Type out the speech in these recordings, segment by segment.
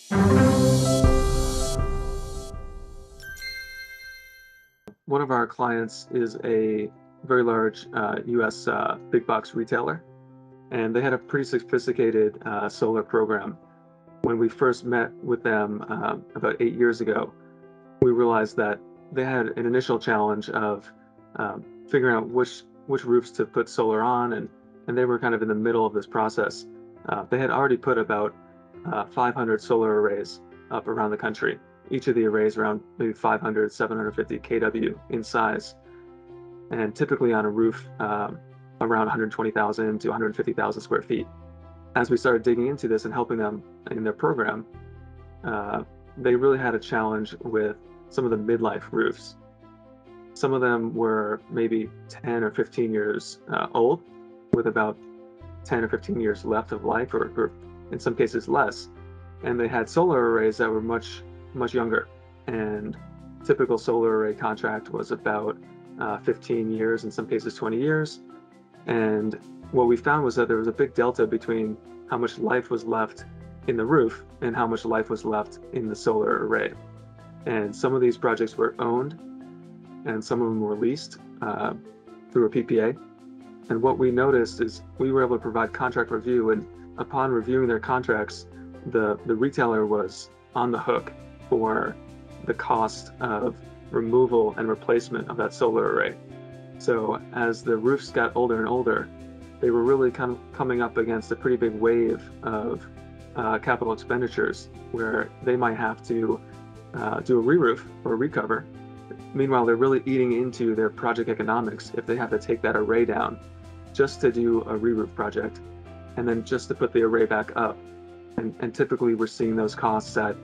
One of our clients is a very large US big box retailer, and they had a pretty sophisticated solar program. When we first met with them about 8 years ago, we realized that they had an initial challenge of figuring out which roofs to put solar on, and they were kind of in the middle of this process. They had already put about 500 solar arrays up around the country. Each of the arrays around maybe 500, 750 kW in size, and typically on a roof around 120,000 to 150,000 square feet. As we started digging into this and helping them in their program, they really had a challenge with some of the midlife roofs. Some of them were maybe 10 or 15 years old, with about 10 or 15 years left of life, or in some cases less. And they had solar arrays that were much younger. And typical solar array contract was about 15 years, in some cases 20 years. And what we found was that there was a big delta between how much life was left in the roof and how much life was left in the solar array. And some of these projects were owned and some of them were leased through a PPA. And what we noticed is we were able to provide contract review, and upon reviewing their contracts, the retailer was on the hook for the cost of removal and replacement of that solar array. So as the roofs got older and older, they were really coming up against a pretty big wave of capital expenditures where they might have to do a re-roof or recover. Meanwhile, they're really eating into their project economics if they have to take that array down just to do a re-roof project and then just to put the array back up. And typically we're seeing those costs at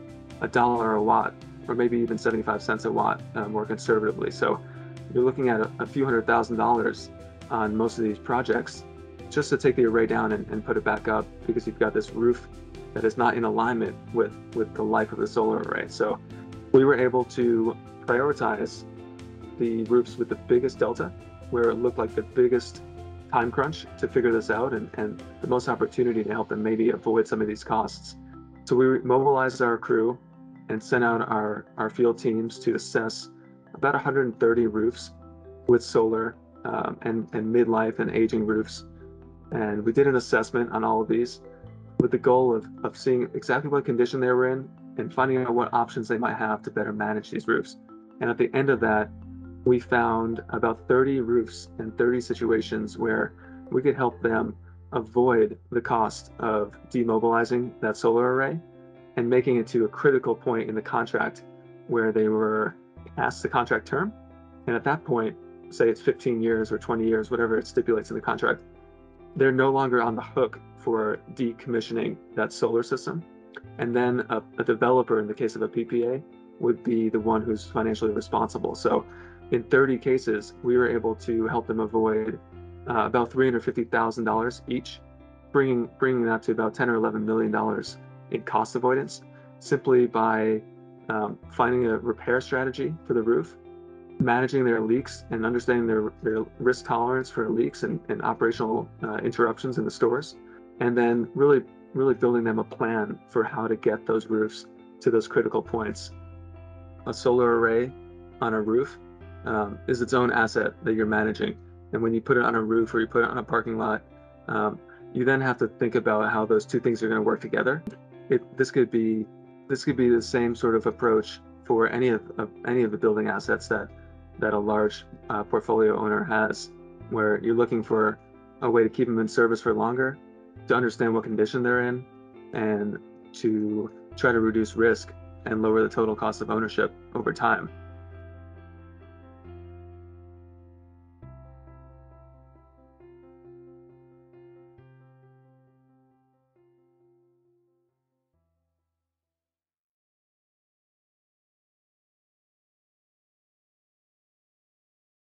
$1 a watt, or maybe even 75 cents a watt more conservatively. So you're looking at a few $100,000 on most of these projects just to take the array down and put it back up, because you've got this roof that is not in alignment with the life of the solar array. So we were able to prioritize the roofs with the biggest delta, where it looked like the biggest time crunch to figure this out and the most opportunity to help them maybe avoid some of these costs. So we mobilized our crew and sent out our field teams to assess about 130 roofs with solar and midlife and aging roofs. And we did an assessment on all of these with the goal of seeing exactly what condition they were in and finding out what options they might have to better manage these roofs. And at the end of that, we found about 30 roofs and 30 situations where we could help them avoid the cost of demobilizing that solar array and making it to a critical point in the contract where they were past the contract term. And at that point, say it's 15 years or 20 years, whatever it stipulates in the contract, they're no longer on the hook for decommissioning that solar system. And then a developer, in the case of a PPA, would be the one who's financially responsible. So in 30 cases, we were able to help them avoid about $350,000 each, bringing that to about $10 or $11 million in cost avoidance, simply by finding a repair strategy for the roof, managing their leaks and understanding their risk tolerance for leaks and operational interruptions in the stores, and then really building them a plan for how to get those roofs to those critical points. A solar array on a roof is its own asset that you're managing. And when you put it on a roof or you put it on a parking lot, you then have to think about how those two things are going to work together. This could be the same sort of approach for any of the building assets that a large portfolio owner has, where you're looking for a way to keep them in service for longer, to understand what condition they're in, and to try to reduce risk and lower the total cost of ownership over time.